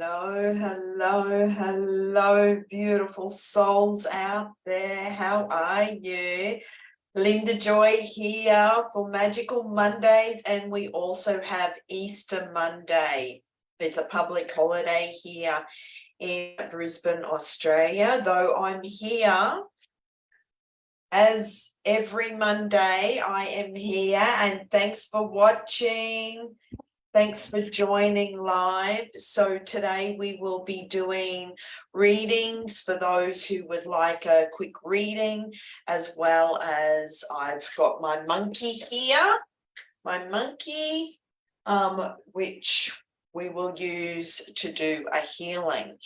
Hello, hello, hello, beautiful souls out there. How are you? Linda Joy here for Magical Mondays, and we also have Easter Monday. It's a public holiday here in Brisbane, Australia, though I'm here as every Monday. I am here, and thanks for watching. Thanks for joining live. So today we will be doing readings for those who would like a quick reading, as well as I've got my monkey here, which we will use to do a healing.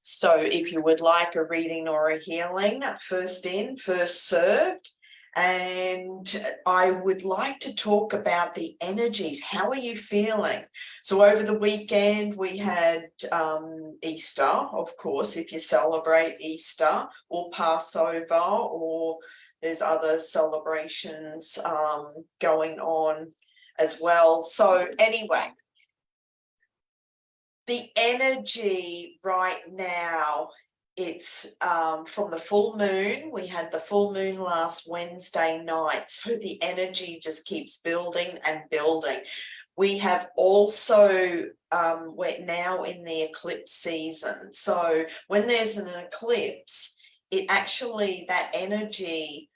So if you would like a reading or a healing, first in, first served. And I would like to talk about the energies. How are you feeling? So over the weekend, we had Easter, of course, if you celebrate Easter, or Passover, or there's other celebrations going on as well. So anyway, the energy right now, it's from the full moon. We had the full moon last Wednesday night, so the energy just keeps building and building. We have also, we're now in the eclipse season. So when there's an eclipse, it actually, that energy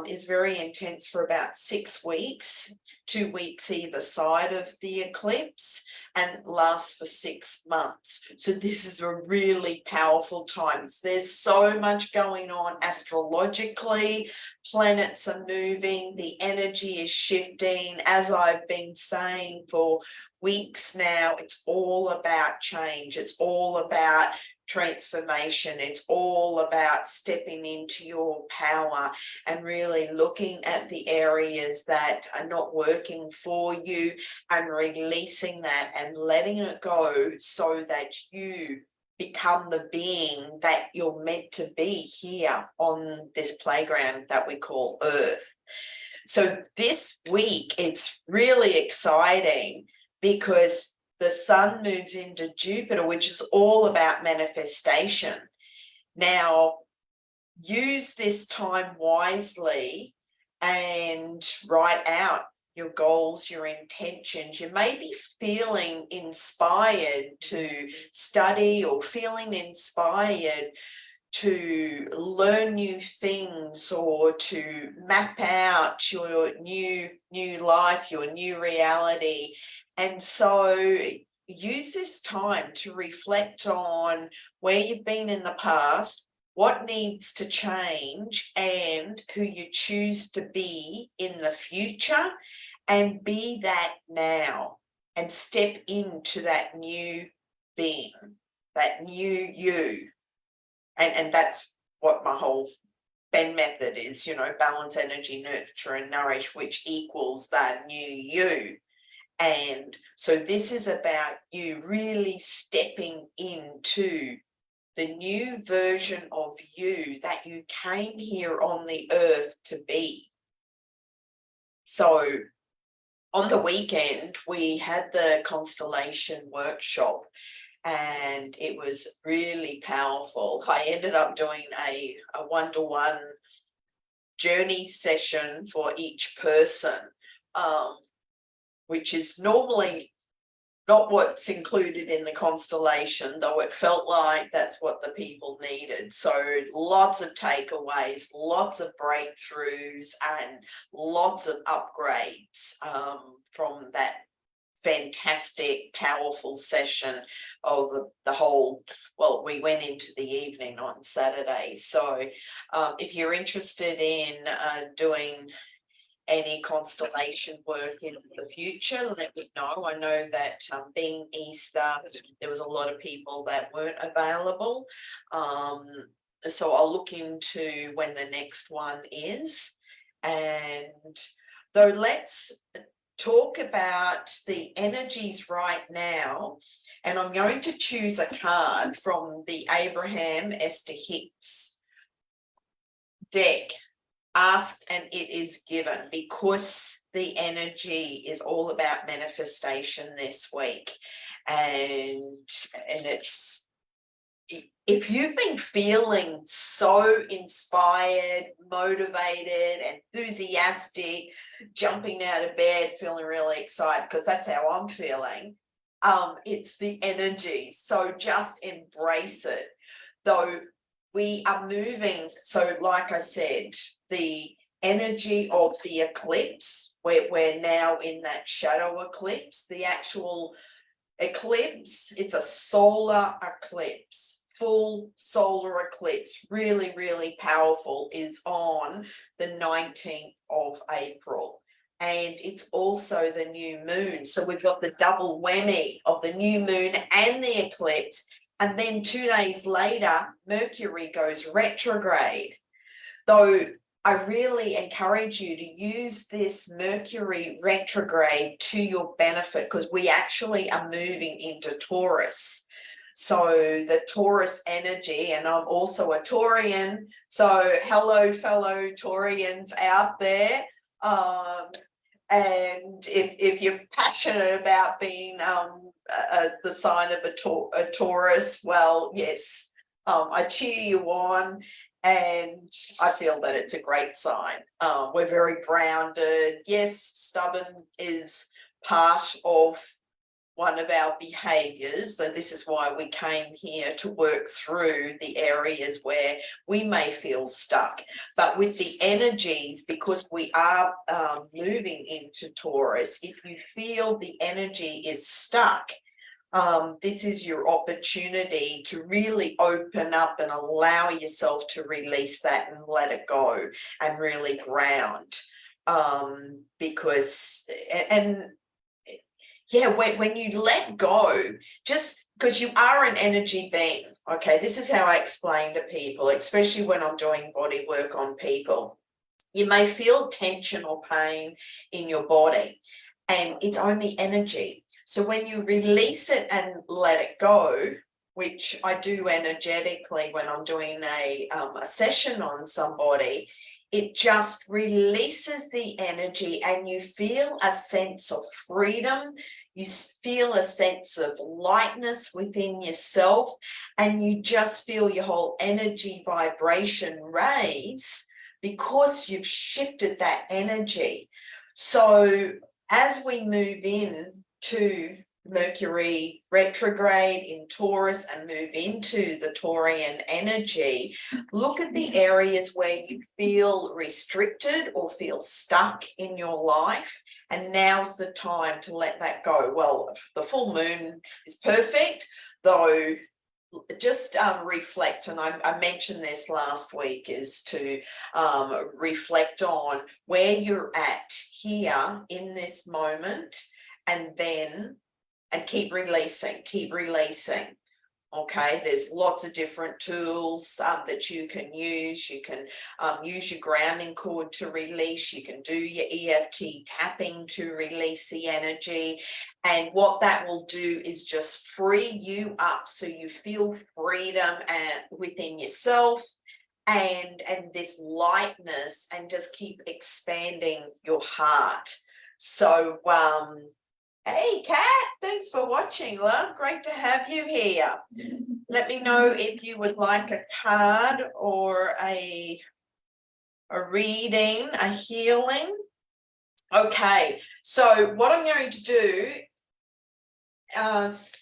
is very intense for about 6 weeks, 2 weeks either side of the eclipse, and lasts for 6 months. So this is a really powerful time. There's so much going on astrologically. Planets are moving, the energy is shifting. As I've been saying for weeks now, it's all about change. It's all about transformation. It's all about stepping into your power and really looking at the areas that are not working for you and releasing that and letting it go, so that you become the being that you're meant to be here on this playground that we call Earth. So this week, it's really exciting because the sun moves into Jupiter, which is all about manifestation. Now, use this time wisely and write out your goals, your intentions. You may be feeling inspired to study or feeling inspired to learn new things or to map out your new life, your new reality. And so use this time to reflect on where you've been in the past, what needs to change, and who you choose to be in the future, and be that now and step into that new being, that new you. And that's what my whole BENN Method is, balance, energy, nurture, and nourish, which equals that new you. And so this is about you really stepping into the new version of you that you came here on the earth to be. So on the weekend, we had the constellation workshop, and it was really powerful. I ended up doing a one-to-one journey session for each person, which is normally not what's included in the constellation, though it felt like that's what the people needed. So lots of takeaways, lots of breakthroughs, and lots of upgrades from that fantastic, powerful session of the whole, well, we went into the evening on Saturday. So if you're interested in doing any constellation work in the future, let me know. I know that being Easter, there was a lot of people that weren't available. So I'll look into when the next one is. And though, let's talk about the energies right now. And I'm going to choose a card from the Abraham Esther Hicks deck. ask and it is given, because the energy is all about manifestation this week. And it's, if you've been feeling so inspired, motivated, enthusiastic, jumping out of bed, feeling really excited, because that's how I'm feeling, it's the energy. So just embrace it. Though we are moving, so like I said, the energy of the eclipse, we're now in that shadow eclipse. The actual eclipse, it's a solar eclipse, full solar eclipse, really, really powerful, is on the 19th of April. And it's also the new moon. So we've got the double whammy of the new moon and the eclipse. And then 2 days later, Mercury goes retrograde. Though I really encourage you to use this Mercury retrograde to your benefit, because we actually are moving into Taurus. So the Taurus energy, and I'm also a Taurian, so hello fellow Taurians out there. And if you're passionate about being the sign of a Taurus, well, yes, I cheer you on, and I feel that it's a great sign. We're very grounded. Yes, stubborn is part of one of our behaviors. So this is why we came here, to work through the areas where we may feel stuck. But with the energies, because we are moving into Taurus, if you feel the energy is stuck, this is your opportunity to really open up and allow yourself to release that and let it go and really ground. Because, and yeah, when you let go, just because you are an energy being, okay, this is how I explain to people, especially when I'm doing body work on people. You may feel tension or pain in your body, and it's only energy. So when you release it and let it go, which I do energetically when I'm doing a session on somebody, it just releases the energy and you feel a sense of freedom. You feel a sense of lightness within yourself, and you just feel your whole energy vibration raise because you've shifted that energy. So as we move in to Mercury retrograde in Taurus and move into the Taurian energy, look at the areas where you feel restricted or feel stuck in your life, and now's the time to let that go. Well, the full moon is perfect, though just reflect, and I mentioned this last week, is to reflect on where you're at here in this moment, and then keep releasing. Okay, there's lots of different tools that you can use. You can use your grounding cord to release. You can do your EFT tapping to release the energy. And what that will do is just free you up, so you feel freedom within yourself and this lightness, and just keep expanding your heart. So hey, Kat, thanks for watching, love. Great to have you here. Let me know if you would like a card or a reading, a healing. Okay, so what I'm going to do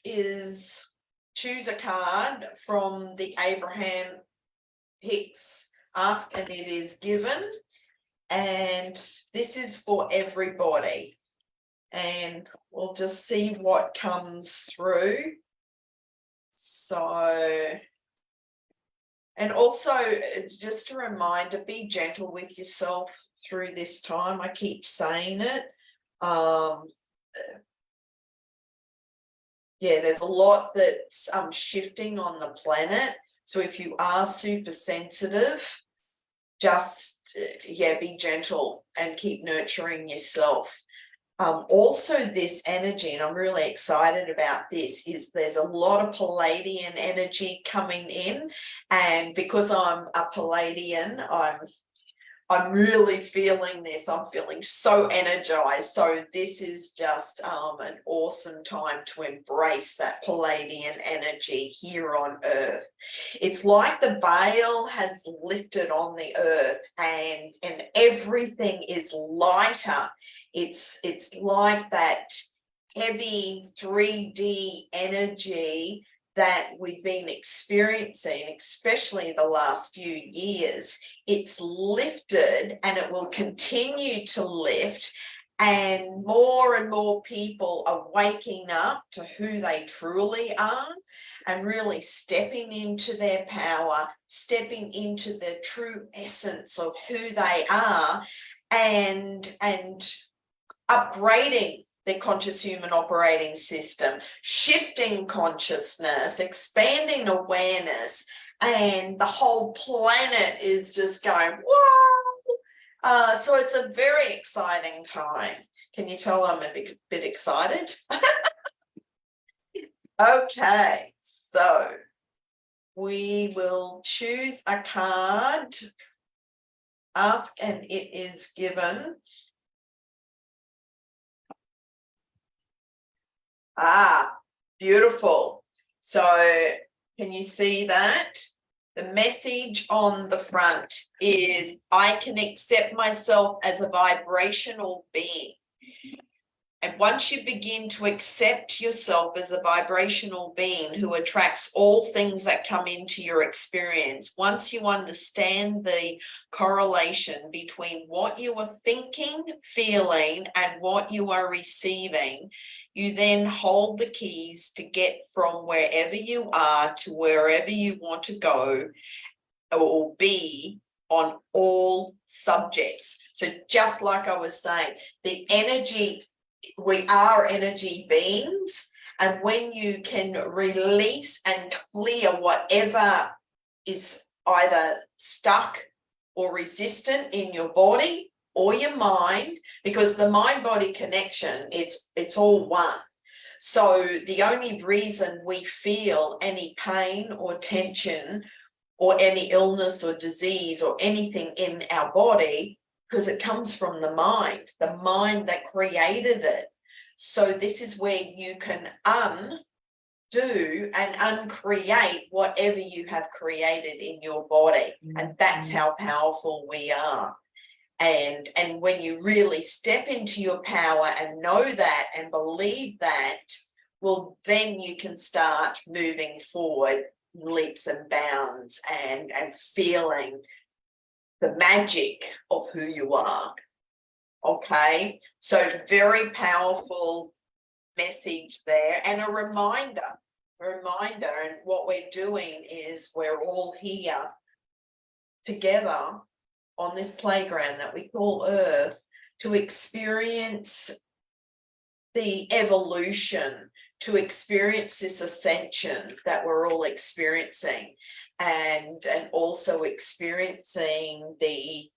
is choose a card from the Abraham Hicks Ask and It Is Given. And this is for everybody. And we'll just see what comes through. So, and also just a reminder, be gentle with yourself through this time. I keep saying it. Yeah, there's a lot that's shifting on the planet. So if you are super sensitive, just, be gentle and keep nurturing yourself. Also this energy, and I'm really excited about this, is there's a lot of Palladian energy coming in, and because I'm a Palladian, I'm I'm really feeling this. I'm feeling so energized. So this is just an awesome time to embrace that Palladian energy here on Earth. It's like the veil has lifted on the Earth, and everything is lighter. It's like that heavy 3D energy that we've been experiencing, especially the last few years. It's lifted, and it will continue to lift, and more people are waking up to who they truly are and really stepping into their power, stepping into the true essence of who they are, and upgrading their conscious human operating system, shifting consciousness, expanding awareness, and the whole planet is just going, whoa! So it's a very exciting time. Can you tell I'm a bit excited? Okay, so we will choose a card, ask, and it is given. Ah, beautiful. So can you see that? The message on the front is, I can accept myself as a vibrational being. And once you begin to accept yourself as a vibrational being who attracts all things that come into your experience, once you understand the correlation between what you are thinking, feeling, and what you are receiving, you then hold the keys to get from wherever you are to wherever you want to go or be on all subjects. So just like I was saying, the energy, we are energy beings, and when you can release and clear whatever is either stuck or resistant in your body or your mind, because the mind-body connection, it's all one. So the only reason we feel any pain or tension or any illness or disease or anything in our body, because it comes from the mind that created it. So this is where you can undo and uncreate whatever you have created in your body. And that's how powerful we are. And when you really step into your power and know that and believe that, well, then you can start moving forward leaps and bounds and feeling the magic of who you are. Okay, so very powerful message there, and a reminder. And what we're doing is we're all here together on this playground that we call Earth to experience the evolution, to experience this ascension that we're all experiencing, and also experiencing the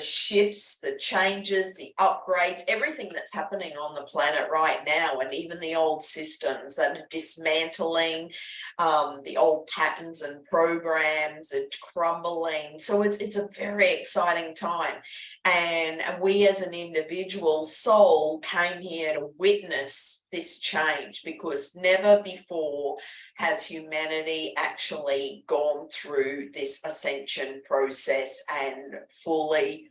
shifts, the changes, the upgrades, everything that's happening on the planet right now, and even the old systems that are dismantling, the old patterns and programs are crumbling. So it's a very exciting time, and we as an individual soul came here to witness this change, because never before has humanity actually gone through this ascension process and fully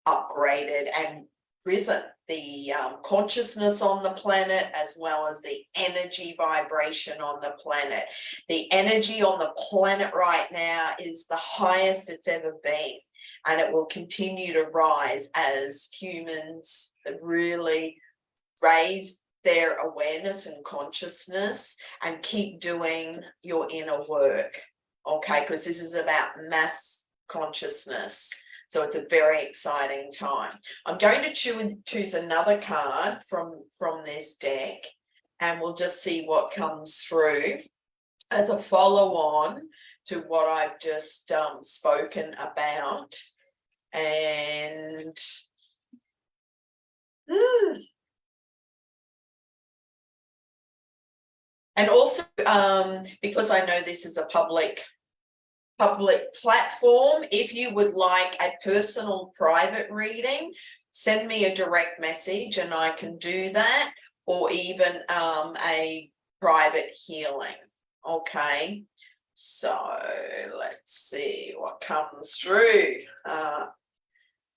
upgraded and risen the consciousness on the planet, as well as the energy vibration on the planet. The energy on the planet right now is the highest it's ever been, and it will continue to rise as humans really raise their awareness and consciousness and keep doing your inner work. Okay, because this is about mass consciousness. So it's a very exciting time. I'm going to choose another card from this deck, and we'll just see what comes through as a follow-on to what I've just spoken about. And and also, because I know this is a public public platform. If you would like a personal private reading, send me a direct message and I can do that, or even a private healing. Okay, so let's see what comes through.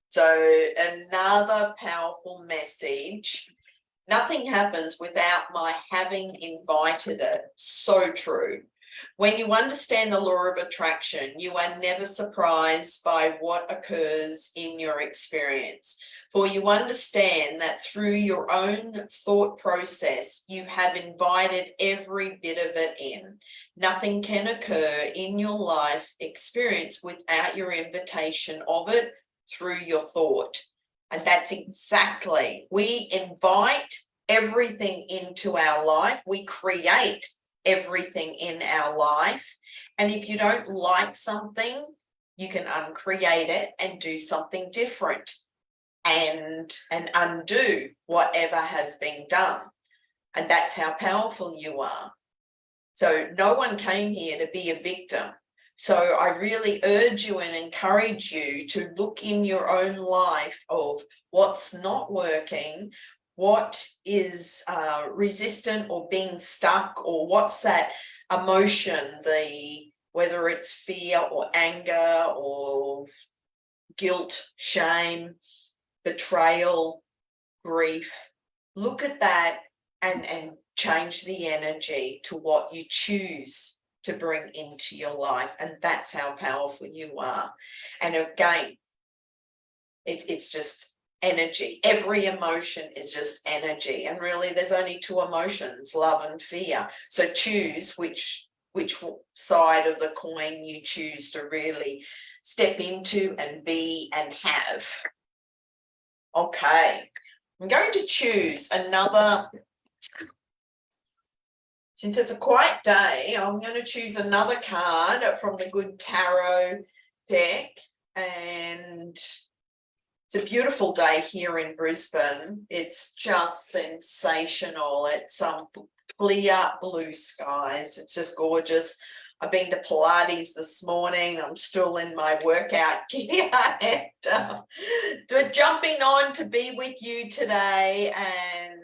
So another powerful message. Nothing happens without my having invited it. So true. When you understand the law of attraction, you are never surprised by what occurs in your experience. For you understand that through your own thought process, you have invited every bit of it in. Nothing can occur in your life experience without your invitation of it through your thought. And that's exactly, we invite everything into our life. We create everything in our life. And if you don't like something, you can uncreate it and do something different and undo whatever has been done. And that's how powerful you are. So no one came here to be a victim. So I really urge you and encourage you to look in your own life of what's not working, what is resistant or being stuck, or what's that emotion, whether it's fear or anger or guilt, shame, betrayal, grief. Look at that and change the energy to what you choose to bring into your life. And that's how powerful you are. And again, it's just energy. Every emotion is just energy. And really, there's only two emotions, love and fear. So choose which side of the coin you choose to really step into and be and have. Okay, I'm going to choose another. Since it's a quiet day, I'm going to choose another card from the Good Tarot deck. And it's a beautiful day here in Brisbane. It's just sensational. It's clear blue skies. It's just gorgeous. I've been to Pilates this morning. I'm still in my workout gear. And we're jumping on to be with you today, and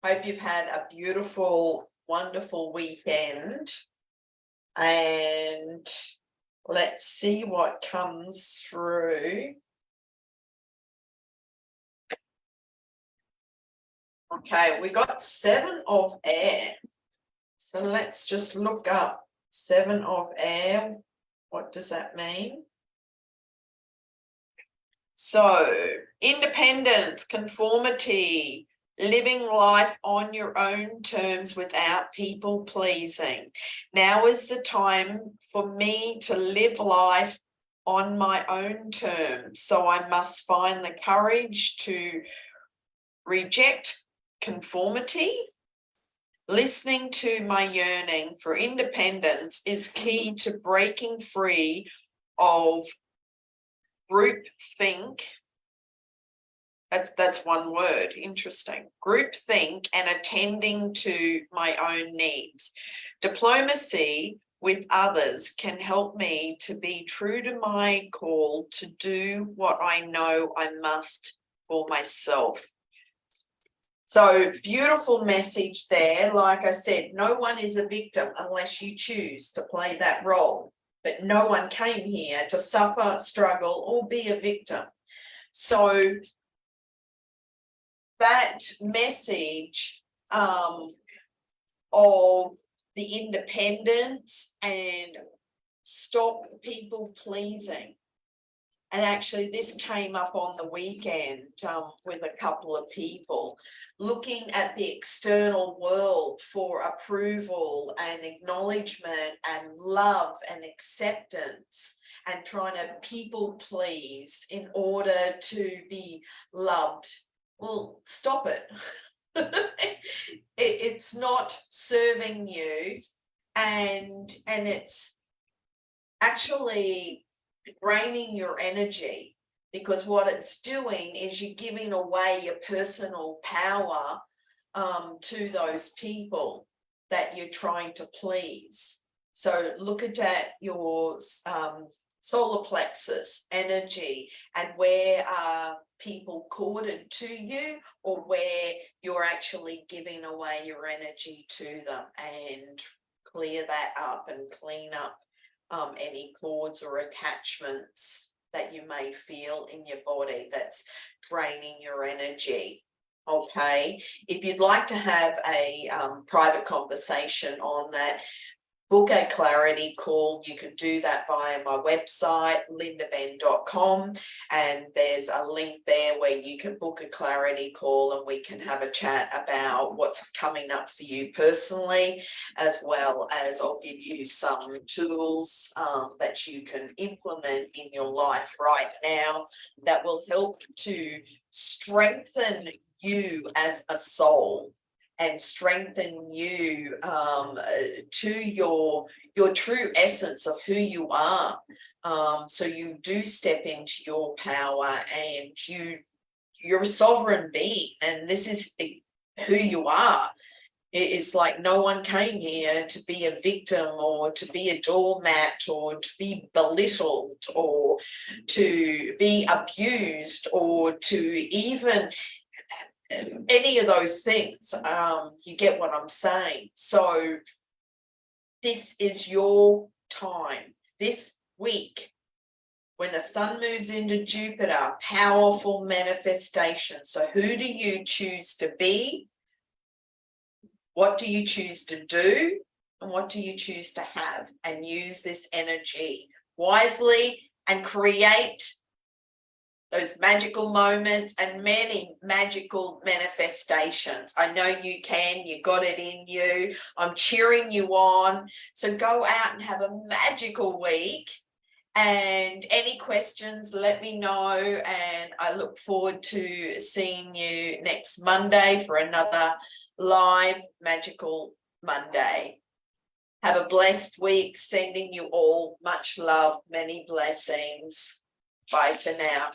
hope you've had a beautiful, wonderful weekend. And let's see what comes through. Okay, we got 7 of air. So let's just look up 7 of air. What does that mean? So independence, conformity, living life on your own terms without people pleasing. Now is the time for me to live life on my own terms. So I must find the courage to reject conformity. Listening to my yearning for independence is key to breaking free of group think. That's one word. Interesting. Group think and attending to my own needs. Diplomacy with others can help me to be true to my call to do what I know I must for myself. So beautiful message there. Like I said, no one is a victim unless you choose to play that role. But no one came here to suffer, struggle, or be a victim. So that message of the independence and stop people pleasing. And actually this came up on the weekend with a couple of people, looking at the external world for approval and acknowledgement and love and acceptance, and trying to people please in order to be loved. Well, stop it. It's not serving you, and it's actually draining your energy, because what it's doing is you're giving away your personal power to those people that you're trying to please. So look at your solar plexus energy, and where are people corded to you, or where you're actually giving away your energy to them, and clear that up and clean up any cords or attachments that you may feel in your body that's draining your energy. Okay, if you'd like to have a private conversation on that, book a clarity call. You can do that via my website, lindabenn.com, and there's a link there where you can book a clarity call and we can have a chat about what's coming up for you personally, as well as I'll give you some tools that you can implement in your life right now that will help to strengthen you as a soul and strengthen you to your true essence of who you are. So you do step into your power, and you're a sovereign being, and this is who you are. It's like no one came here to be a victim, or to be a doormat, or to be belittled, or to be abused, or to even any of those things. You get what I'm saying? So this is your time this week, when the sun moves into Jupiter, powerful manifestation. So who do you choose to be? What do you choose to do? And what do you choose to have? And use this energy wisely and create those magical moments and many magical manifestations. I know you can, you got it in you. I'm cheering you on. So go out and have a magical week. And any questions, let me know. And I look forward to seeing you next Monday for another live Magical Monday. Have a blessed week. Sending you all much love, many blessings. Bye for now.